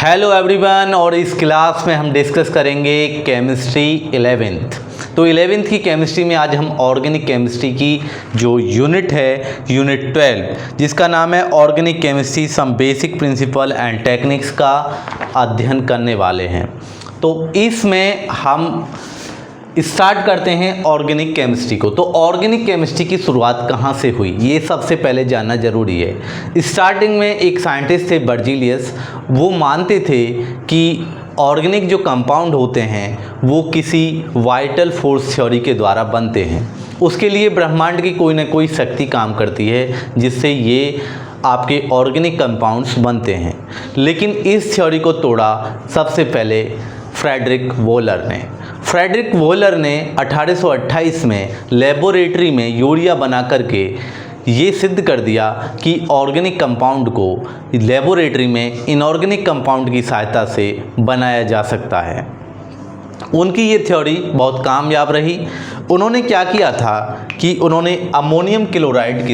Hello everyone, और इस class में हम डिस्कस करेंगे केमिस्ट्री 11th। तो 11th की केमिस्ट्री में आज हम ऑर्गेनिक केमिस्ट्री की जो यूनिट है, यूनिट 12, जिसका नाम है organic chemistry some basic principle and techniques का अध्ययन करने वाले हैं। तो इसमें हम स्टार्ट करते हैं ऑर्गेनिक केमिस्ट्री को। तो ऑर्गेनिक केमिस्ट्री की शुरुआत कहाँ से हुई, ये सबसे पहले जानना ज़रूरी है। स्टार्टिंग में एक साइंटिस्ट थे बर्जीलियस, वो मानते थे कि ऑर्गेनिक जो कंपाउंड होते हैं वो किसी वाइटल फोर्स थ्योरी के द्वारा बनते हैं। उसके लिए ब्रह्मांड की कोई ना कोई शक्ति काम करती है जिससे ये आपके ऑर्गेनिक कंपाउंड्स बनते हैं। लेकिन इस थ्योरी को तोड़ा सबसे पहले फ्रेडरिक वोलर ने 1828 में लेबोरेटरी में यूरिया बना करके ये सिद्ध कर दिया कि ऑर्गेनिक कंपाउंड को लेबोरेटरी में इनऑर्गेनिक कंपाउंड की सहायता से बनाया जा सकता है। उनकी ये थ्योरी बहुत कामयाब रही। उन्होंने क्या किया था कि उन्होंने अमोनियम क्लोराइड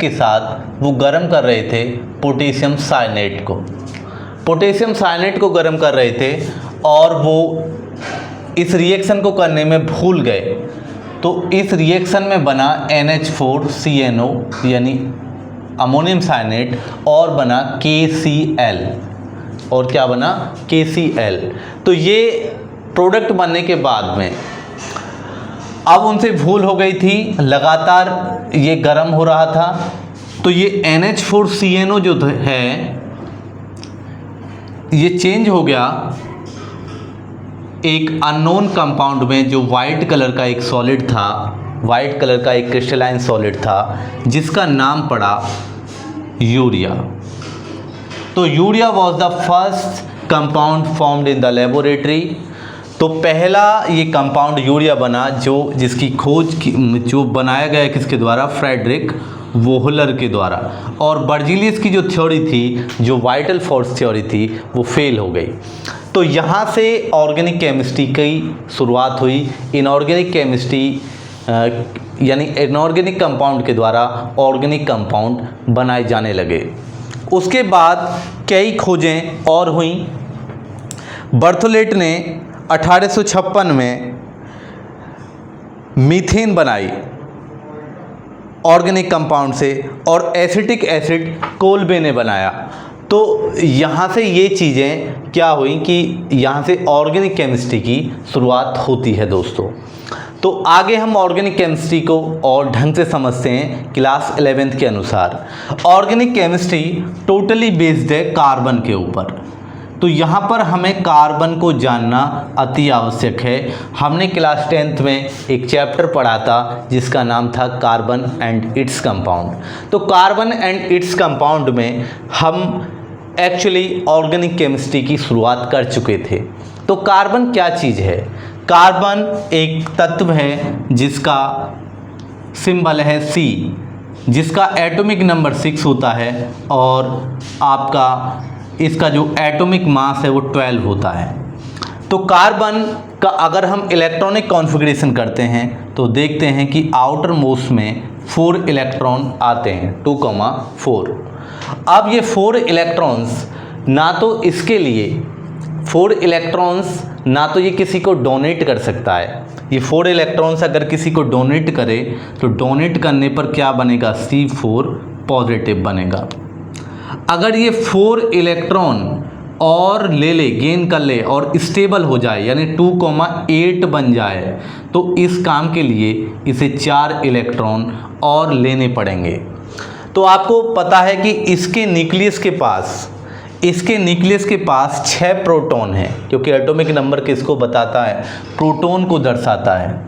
के साथ वो गर्म कर रहे थे पोटेशियम साइनेट को गर्म कर रहे थे, और वो इस रिएक्शन को करने में भूल गए। तो इस रिएक्शन में बना NH4CNO यानी अमोनियम साइनेट, और बना KCl। और क्या बना? KCl। तो ये प्रोडक्ट बनने के बाद में अब उनसे भूल हो गई थी, लगातार ये गर्म हो रहा था। तो ये NH4CNO जो है ये चेंज हो गया एक अननोन कंपाउंड में, जो वाइट कलर का एक सॉलिड था, वाइट कलर का एक क्रिस्टलाइन सॉलिड था, जिसका नाम पड़ा यूरिया। तो urea was the first compound formed in the laboratory. तो पहला ये कंपाउंड यूरिया बना, जिसकी खोज जो बनाया गया किसके द्वारा? फ्रेडरिक वोहलर के द्वारा। और बर्जीलियस की जो थ्योरी थी, जो वाइटल फोर्स थ्योरी थी, वो फेल हो गई। तो यहाँ से ऑर्गेनिक केमिस्ट्री की शुरुआत हुई। इनऑर्गेनिक केमिस्ट्री यानी इनऑर्गेनिक कंपाउंड के द्वारा ऑर्गेनिक कंपाउंड बनाए जाने लगे। उसके बाद कई खोजें और हुई। बर्थोलेट ने 1856 में मीथेन बनाई ऑर्गेनिक कंपाउंड से, और एसिटिक एसिड कोल्बे ने बनाया। तो यहाँ से ये चीज़ें क्या हुई कि यहाँ से ऑर्गेनिक केमिस्ट्री की शुरुआत होती है दोस्तों। तो आगे हम ऑर्गेनिक केमिस्ट्री को और ढंग से समझते हैं क्लास 11th के अनुसार। ऑर्गेनिक केमिस्ट्री टोटली बेस्ड है कार्बन के ऊपर। तो यहाँ पर हमें कार्बन को जानना अति आवश्यक है। हमने क्लास 10th में एक चैप्टर पढ़ा था जिसका नाम था कार्बन एंड इट्स कंपाउंड। तो कार्बन एंड इट्स कंपाउंड में हम एक्चुअली ऑर्गेनिक केमिस्ट्री की शुरुआत कर चुके थे। तो कार्बन क्या चीज़ है? कार्बन एक तत्व है जिसका सिंबल है C, जिसका एटॉमिक नंबर 6 होता है, और आपका इसका जो एटॉमिक मास है वो 12 होता है। तो कार्बन का अगर हम इलेक्ट्रॉनिक कॉन्फ़िगरेशन करते हैं तो देखते हैं कि आउटर मोस्ट में 4 इलेक्ट्रॉन आते हैं, 2,4। अब ये 4 इलेक्ट्रॉन्स ना तो इसके लिए 4 इलेक्ट्रॉन्स ना तो ये किसी को डोनेट कर सकता है। ये 4 इलेक्ट्रॉन्स अगर किसी को डोनेट करे तो डोनेट करने पर क्या बनेगा? C4 पॉजिटिव बनेगा। अगर ये 4 इलेक्ट्रॉन और गेन कर ले और स्टेबल हो जाए, यानी 2,8 बन जाए, तो इस काम के लिए इसे 4 इलेक्ट्रॉन और लेने पड़ेंगे। तो आपको पता है कि इसके न्यूक्लियस के पास 6 प्रोटॉन है, क्योंकि एटॉमिक नंबर किसको बताता है? प्रोटॉन को दर्शाता है।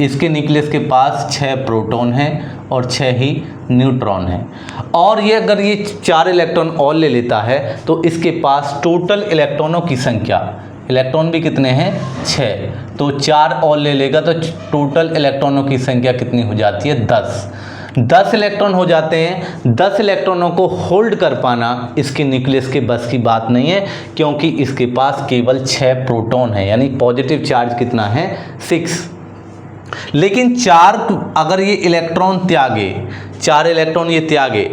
इसके न्यूक्लियस के पास 6 प्रोटॉन हैं और 6 ही न्यूट्रॉन हैं। और ये अगर ये 4 इलेक्ट्रॉन और ले लेता है तो इसके पास टोटल इलेक्ट्रॉनों की संख्या, इलेक्ट्रॉन भी कितने हैं? 6। तो 4 और ले लेगा तो टोटल इलेक्ट्रॉनों की संख्या कितनी हो जाती है? 10 इलेक्ट्रॉन हो जाते हैं। 10 इलेक्ट्रॉनों को होल्ड कर पाना इसके न्यूक्लियस के बस की बात नहीं है, क्योंकि इसके पास केवल 6 प्रोटॉन है, यानी पॉजिटिव चार्ज कितना है? 6। लेकिन 4 अगर ये इलेक्ट्रॉन त्यागे, 4 इलेक्ट्रॉन ये त्यागे,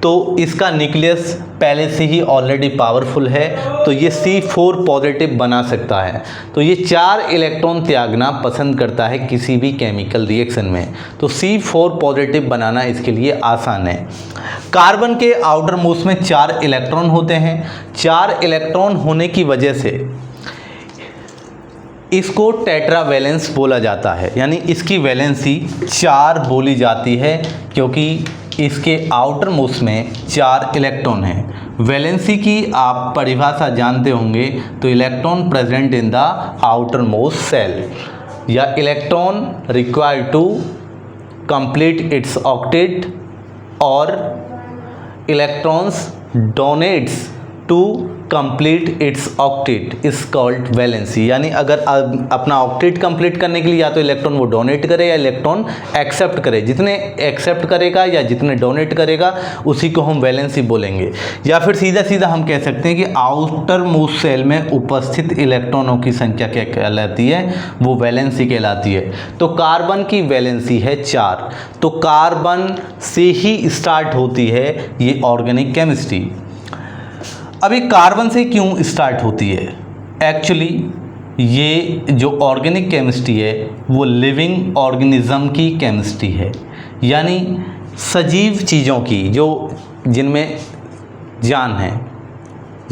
तो इसका न्यूक्लियस पहले से ही ऑलरेडी पावरफुल है, तो ये C4 पॉजिटिव बना सकता है। तो ये 4 इलेक्ट्रॉन त्यागना पसंद करता है किसी भी केमिकल रिएक्शन में, तो C4 पॉजिटिव बनाना इसके लिए आसान है। कार्बन के आउटर मोस्ट में 4 इलेक्ट्रॉन होते हैं। 4 इलेक्ट्रॉन होने की वजह से इसको टेट्रावैलेंस बोला जाता है, यानी इसकी वैलेंसी 4 बोली जाती है, क्योंकि इसके आउटर मोस्ट में 4 इलेक्ट्रॉन हैं। वैलेंसी की आप परिभाषा जानते होंगे, तो electron present in the outermost shell, या electron required to complete its octet, और electrons donates to complete its octet is called valency. यानी अगर अपना ऑक्टेट कंप्लीट करने के लिए या तो इलेक्ट्रॉन वो डोनेट करे या इलेक्ट्रॉन एक्सेप्ट करे, जितने एक्सेप्ट करेगा या जितने डोनेट करेगा उसी को हम वैलेंसी बोलेंगे। या फिर सीधा सीधा हम कह सकते हैं कि आउटर मोस्ट सेल में उपस्थित इलेक्ट्रॉनों की संख्या क्या कहलाती है, वो वैलेंसी कहलाती है। तो कार्बन की वैलेंसी है 4, तो कार्बन से ही स्टार्ट होती है ये ऑर्गेनिक केमिस्ट्री। अभी कार्बन से क्यों स्टार्ट होती है? एक्चुअली ये जो ऑर्गेनिक केमिस्ट्री है वो लिविंग ऑर्गेनिज्म की केमिस्ट्री है, यानी सजीव चीज़ों की, जो जिनमें जान है,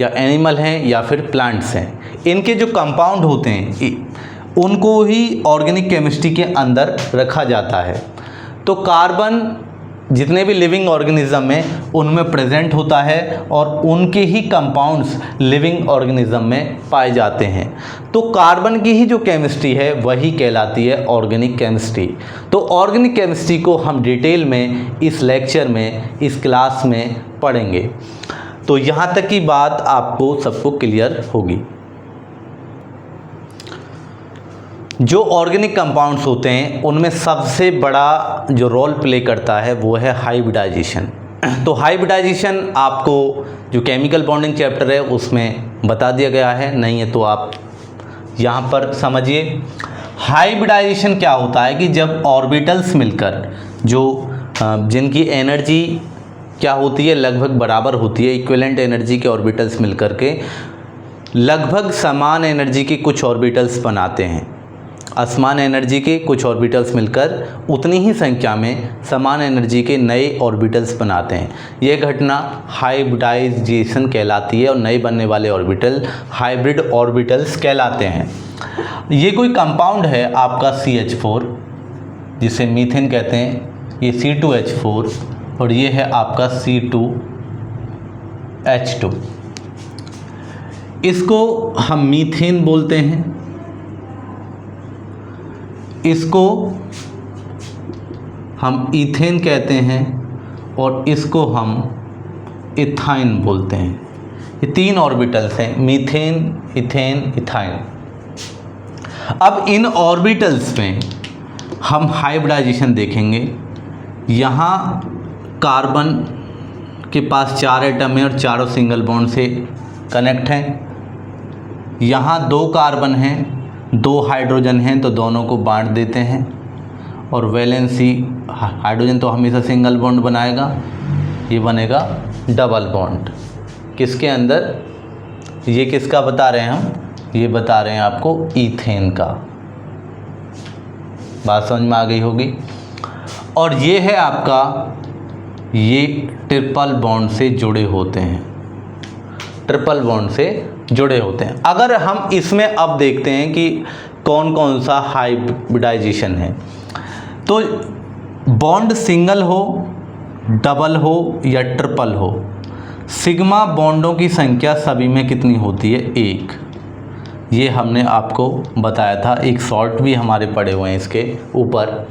या एनिमल हैं या फिर प्लांट्स हैं, इनके जो कंपाउंड होते हैं उनको ही ऑर्गेनिक केमिस्ट्री के अंदर रखा जाता है। तो कार्बन जितने भी लिविंग ऑर्गेनिज्म हैं उनमें प्रेजेंट होता है और उनके ही कंपाउंड्स लिविंग ऑर्गेनिज्म में पाए जाते हैं। तो कार्बन की ही जो केमिस्ट्री है वही कहलाती है ऑर्गेनिक केमिस्ट्री। तो ऑर्गेनिक केमिस्ट्री को हम डिटेल में इस लेक्चर में, इस क्लास में पढ़ेंगे। तो यहाँ तक की बात आपको सबको क्लियर होगी। जो ऑर्गेनिक कंपाउंड्स होते हैं उनमें सबसे बड़ा जो रोल प्ले करता है वो है हाइब्रिडाइजेशन। तो हाइब्रिडाइजेशन आपको जो केमिकल बॉन्डिंग चैप्टर है उसमें बता दिया गया है, नहीं है तो आप यहाँ पर समझिए। हाइब्रिडाइजेशन क्या होता है कि जब ऑर्बिटल्स मिलकर, जो जिनकी एनर्जी क्या होती है, लगभग बराबर होती है, इक्विवेलेंट एनर्जी के ऑर्बिटल्स मिलकर के लगभग समान एनर्जी के कुछ ऑर्बिटल्स बनाते हैं। असमान एनर्जी के कुछ ऑर्बिटल्स मिलकर उतनी ही संख्या में समान एनर्जी के नए ऑर्बिटल्स बनाते हैं। यह घटना हाइब्रिडाइजेशन कहलाती है और नए बनने वाले ऑर्बिटल हाइब्रिड ऑर्बिटल्स कहलाते हैं। ये कोई कंपाउंड है आपका CH4, जिसे मीथेन कहते हैं, ये C2H4 और ये है आपका C2H2। इसको हम मीथेन बोलते हैं, इसको हम इथेन कहते हैं और इसको हम इथाइन बोलते हैं। ये 3 ऑर्बिटल्स हैं, मीथेन, इथेन, इथाइन। अब इन ऑर्बिटल्स में हम हाइब्रिडाइजेशन देखेंगे। यहाँ कार्बन के पास 4 एटम है और चारों सिंगल बॉन्ड से कनेक्ट हैं। यहाँ 2 कार्बन हैं, 2 हाइड्रोजन हैं, तो दोनों को बांट देते हैं। और वैलेंसी, हाइड्रोजन तो हमेशा सिंगल बॉन्ड बनाएगा, ये बनेगा डबल बॉन्ड। किसके अंदर? ये किसका बता रहे हैं हम? ये बता रहे हैं आपको ईथेन का। बात समझ में आ गई होगी। और ये है आपका, ये ट्रिपल बॉन्ड से जुड़े होते हैं, ट्रिपल बॉन्ड से जुड़े होते हैं। अगर हम इसमें अब देखते हैं कि कौन कौन सा हाइब्रिडाइजेशन है, तो बॉन्ड सिंगल हो, डबल हो या ट्रिपल हो, सिग्मा बॉन्डों की संख्या सभी में कितनी होती है? 1। ये हमने आपको बताया था, एक शॉर्ट भी हमारे पड़े हुए हैं इसके ऊपर।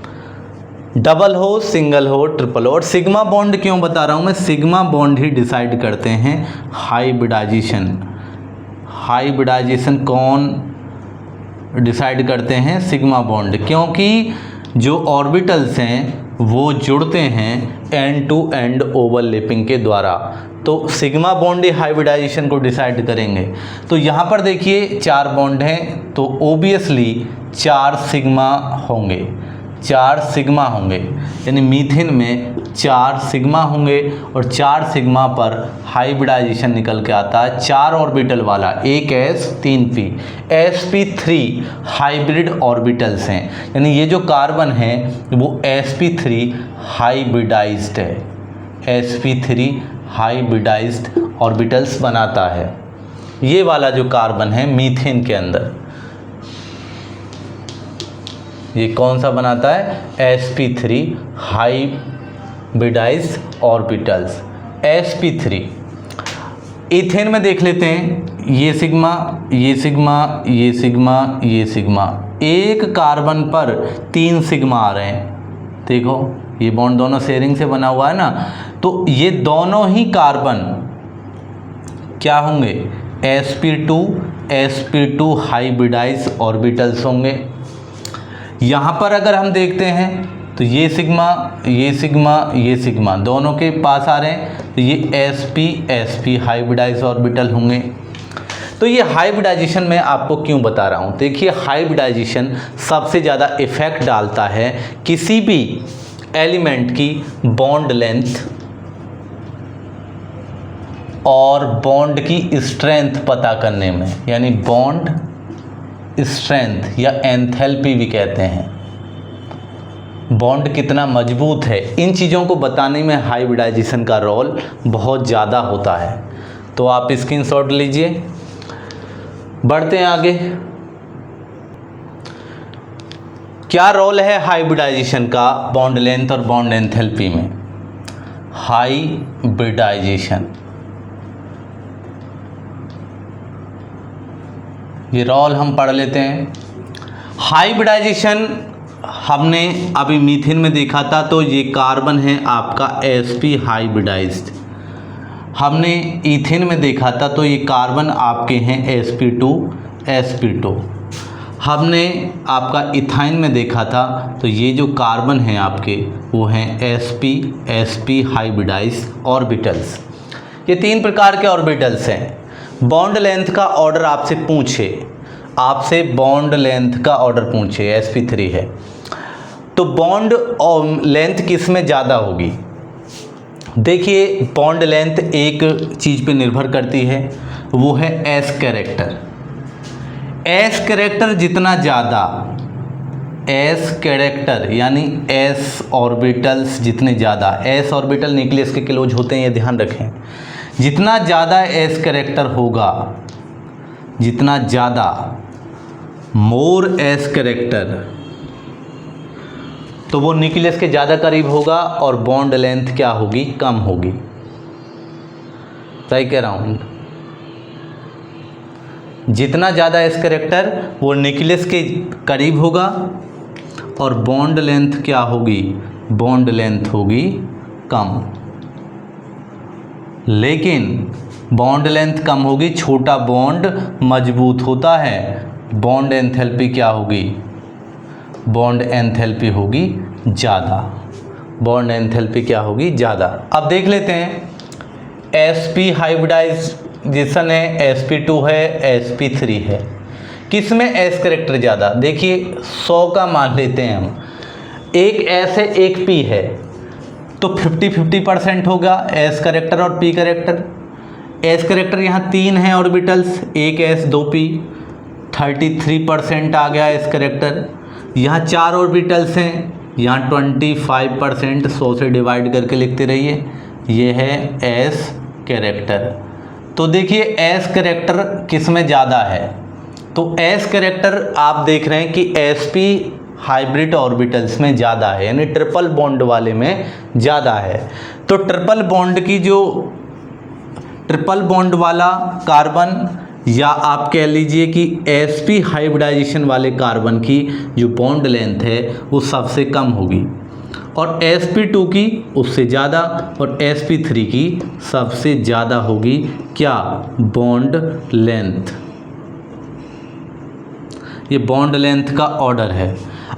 डबल हो, सिंगल हो, ट्रिपल हो। और सिग्मा बॉन्ड क्यों बता रहा हूँ मैं? सिग्मा बॉन्ड ही डिसाइड करते हैं हाइब्रिडाइजेशन। हाइब्रिडाइजेशन कौन डिसाइड करते हैं? सिग्मा बॉन्ड, क्योंकि जो ऑर्बिटल्स हैं वो जुड़ते हैं एंड टू एंड ओवरलैपिंग के द्वारा। तो सिग्मा बॉन्ड ही हाइब्रिडाइजेशन को डिसाइड करेंगे। तो यहाँ पर देखिए 4 बॉन्ड हैं, तो ओबियसली 4 सिग्मा होंगे। 4 सिग्मा होंगे, यानी मीथेन में 4 सिग्मा होंगे और 4 सिग्मा पर हाइब्रिडाइजेशन निकल के आता है 4 ऑर्बिटल वाला, एक S 3 P, sp3 hybrid orbitals हैं, यानी ये जो कार्बन है वो sp3 हाइब्रिडाइज्ड है, sp3 हाइब्रिडाइज्ड ऑर्बिटल्स बनाता है। ये वाला जो कार्बन है मीथेन के अंदर, ये कौन सा बनाता है, sp3 hybridised orbitals, sp3। Ethane में देख लेते हैं, ये सिग्मा, ये सिग्मा, ये सिग्मा, ये सिग्मा, एक कार्बन पर 3 सिग्मा आ रहे हैं। देखो ये बॉन्ड दोनों शेयरिंग से बना हुआ है ना, तो ये दोनों ही कार्बन क्या होंगे, sp2 हाइब्रिडाइज्ड ऑर्बिटल्स होंगे। यहाँ पर अगर हम देखते हैं तो ये सिग्मा, ये सिग्मा, ये सिग्मा दोनों के पास आ रहे हैं, तो ये sp हाइब्रिडाइज्ड ऑर्बिटल होंगे। तो ये हाइब्रिडाइजेशन मैं आपको क्यों बता रहा हूँ, देखिए हाइब्रिडाइजेशन सबसे ज़्यादा इफेक्ट डालता है किसी भी एलिमेंट की बॉन्ड लेंथ और बॉन्ड की स्ट्रेंथ पता करने में, यानी बॉन्ड स्ट्रेंथ या एंथैल्पी भी कहते हैं, बॉन्ड कितना मजबूत है, इन चीज़ों को बताने में हाइब्रिडाइजेशन का रोल बहुत ज़्यादा होता है। तो आप स्क्रीनशॉट लीजिए, बढ़ते हैं आगे। क्या रोल है हाइब्रिडाइजेशन का बॉन्ड लेंथ और बॉन्ड एंथैल्पी में। हाइब्रिडाइजेशन, ये रोल हम पढ़ लेते हैं। हाइब्रिडाइजेशन हमने अभी मीथेन में देखा था, तो ये कार्बन है आपका sp हाइब्रिडाइज्ड। हमने ईथेन में देखा था, तो ये कार्बन आपके हैं sp2। हमने आपका इथाइन में देखा था, तो ये जो कार्बन हैं आपके वो हैं sp हाइब्रिडाइज्ड ऑर्बिटल्स। ये 3 प्रकार के ऑर्बिटल्स हैं। बॉन्ड लेंथ का ऑर्डर आपसे पूछे, आपसे बॉन्ड लेंथ का ऑर्डर पूछे, sp3 है, तो बॉन्ड लेंथ किस में ज़्यादा होगी। देखिए बॉन्ड लेंथ एक चीज़ पे निर्भर करती है, वो है s कैरेक्टर। s कैरेक्टर जितना ज़्यादा, s कैरेक्टर यानी s ऑर्बिटल्स जितने ज़्यादा, s ऑर्बिटल न्यूक्लियस के क्लोज होते हैं, ये ध्यान रखें। जितना ज़्यादा s कैरेक्टर होगा, जितना ज़्यादा, मोर s कैरेक्टर, तो वो न्यूक्लियस के ज़्यादा करीब होगा और बॉन्ड लेंथ क्या होगी, कम होगी। सही कह रहा हूँ, जितना ज़्यादा s कैरेक्टर वो न्यूक्लियस के करीब होगा और बॉन्ड लेंथ क्या होगी, बॉन्ड लेंथ होगी कम। लेकिन बॉन्ड लेंथ कम होगी, छोटा बॉन्ड मजबूत होता है, बॉन्ड एंथैल्पी क्या होगी, बॉन्ड एंथैल्पी होगी ज़्यादा, बॉन्ड एंथैल्पी क्या होगी, ज़्यादा। अब देख लेते हैं, sp हाइब्रिडाइजेशन है, sp2 है, sp3 है, किस में s कैरेक्टर ज़्यादा। देखिए 100 का मान लेते हैं हम, एक s है एक p है, तो 50-50% होगा s कैरेक्टर और p कैरेक्टर। s कैरेक्टर यहाँ 3 हैं ऑर्बिटल्स, एक s 2 p, 33% आ गया s कैरेक्टर। यहाँ 4 ऑर्बिटल्स हैं, यहाँ 25%, 100 से डिवाइड करके लिखते रहिए, ये है s कैरेक्टर। तो देखिए s कैरेक्टर किस में ज़्यादा है, तो s कैरेक्टर आप देख रहे हैं कि sp हाइब्रिड ऑर्बिटल्स में ज़्यादा है, यानी ट्रिपल बॉन्ड वाले में ज़्यादा है। तो ट्रिपल बॉन्ड वाला कार्बन, या आप कह लीजिए कि sp हाइब्रिडाइजेशन वाले कार्बन की जो बॉन्ड लेंथ है वो सबसे कम होगी, और sp2 की उससे ज़्यादा, और sp3 की सबसे ज़्यादा होगी क्या, बॉन्ड लेंथ। ये बॉन्ड लेंथ का ऑर्डर है।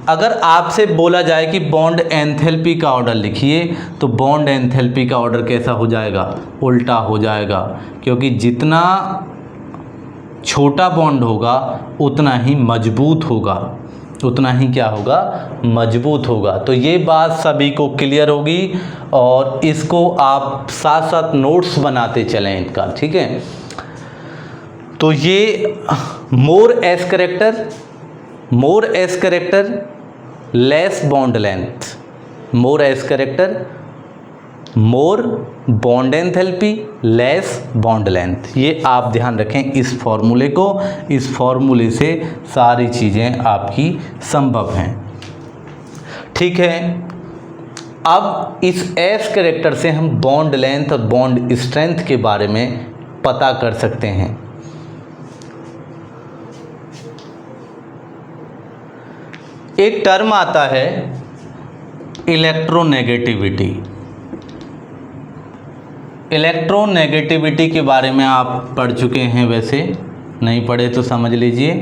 अगर आपसे बोला जाए कि बॉन्ड एंथैल्पी का ऑर्डर लिखिए, तो बॉन्ड एंथैल्पी का ऑर्डर कैसा हो जाएगा, उल्टा हो जाएगा, क्योंकि जितना छोटा बॉन्ड होगा उतना ही मजबूत होगा। उतना ही क्या होगा, मजबूत होगा। तो ये बात सभी को क्लियर होगी और इसको आप साथ साथ नोट्स बनाते चलें इनका, ठीक है। तो ये more S character less bond length, more S character more bond enthalpy less bond length, ये आप ध्यान रखें इस फॉर्मूले को। इस फॉर्मूले से सारी चीज़ें आपकी संभव हैं, ठीक है। अब इस एस कैरेक्टर से हम बॉन्ड लेंथ और बॉन्ड स्ट्रेंथ के बारे में पता कर सकते हैं। एक टर्म आता है इलेक्ट्रोनेगेटिविटी। इलेक्ट्रोनेगेटिविटी के बारे में आप पढ़ चुके हैं, वैसे नहीं पढ़े तो समझ लीजिए।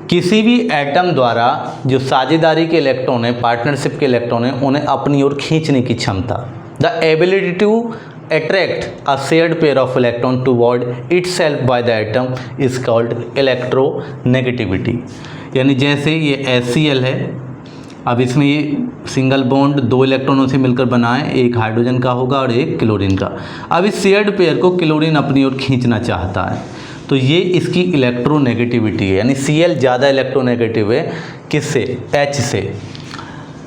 किसी भी एटम द्वारा जो साझेदारी के इलेक्ट्रॉन है, पार्टनरशिप के इलेक्ट्रॉन है, उन्हें अपनी ओर खींचने की क्षमता, the ability to attract a shared pair of electron toward itself by the atom is called electronegativity. यानी जैसे ये HCl है, अब इसमें ये सिंगल बॉन्ड 2 इलेक्ट्रॉनों से मिलकर बना है, एक हाइड्रोजन का होगा और एक क्लोरीन का। अब इस शेयर्ड पेयर को क्लोरीन अपनी ओर खींचना चाहता है, तो ये इसकी इलेक्ट्रोनेगेटिविटी है। यानी Cl ज़्यादा इलेक्ट्रोनेगेटिव है किससे, H से।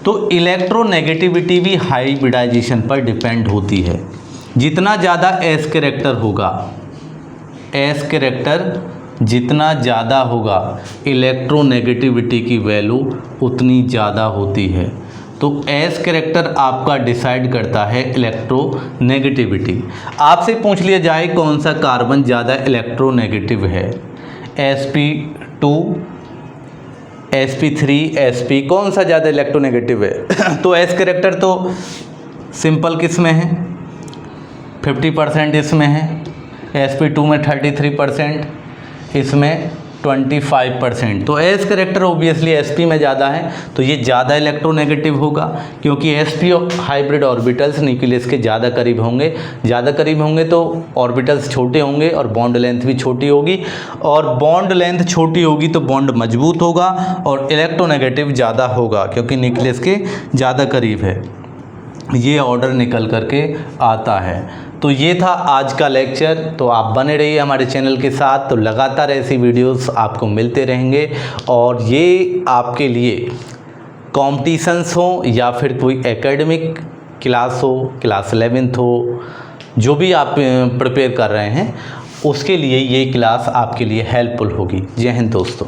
तो इलेक्ट्रोनेगेटिविटी भी हाइब्रिडाइजेशन पर डिपेंड होती है। जितना ज़्यादा S कैरेक्टर होगा, S कैरेक्टर जितना ज़्यादा होगा, इलेक्ट्रोनेगेटिविटी की वैल्यू उतनी ज़्यादा होती है। तो S कैरेक्टर आपका डिसाइड करता है इलेक्ट्रोनेगेटिविटी। आपसे पूछ लिया जाए कौन सा कार्बन ज़्यादा इलेक्ट्रोनेगेटिव है, sp2, sp3, sp, कौन सा ज़्यादा इलेक्ट्रोनेगेटिव है? तो S कैरेक्टर तो सिंपल किस में है, 50% इसमें है, sp2 में 33%, इसमें 25%। तो S कैरेक्टर ऑब्वियसली sp में ज़्यादा है, तो ये ज़्यादा इलेक्ट्रोनेगेटिव होगा, क्योंकि sp हाइब्रिड ऑर्बिटल्स न्यूक्लियस के ज़्यादा करीब होंगे। ज़्यादा करीब होंगे तो ऑर्बिटल्स छोटे होंगे और बॉन्ड लेंथ भी छोटी होगी, और बॉन्ड लेंथ छोटी होगी तो बॉन्ड मजबूत होगा और इलेक्ट्रोनेगेटिव ज़्यादा होगा, क्योंकि न्यूक्लियस के ज़्यादा करीब है। ये ऑर्डर निकल करके आता है। तो ये था आज का लेक्चर। तो आप बने रहिए हमारे चैनल के साथ, तो लगातार ऐसी वीडियोस आपको मिलते रहेंगे। और ये आपके लिए कॉम्पिटिशन्स हो या फिर कोई एकेडमिक क्लास हो, क्लास 11th हो, जो भी आप प्रिपेयर कर रहे हैं, उसके लिए ये क्लास आपके लिए हेल्पफुल होगी। जय हिंद दोस्तों।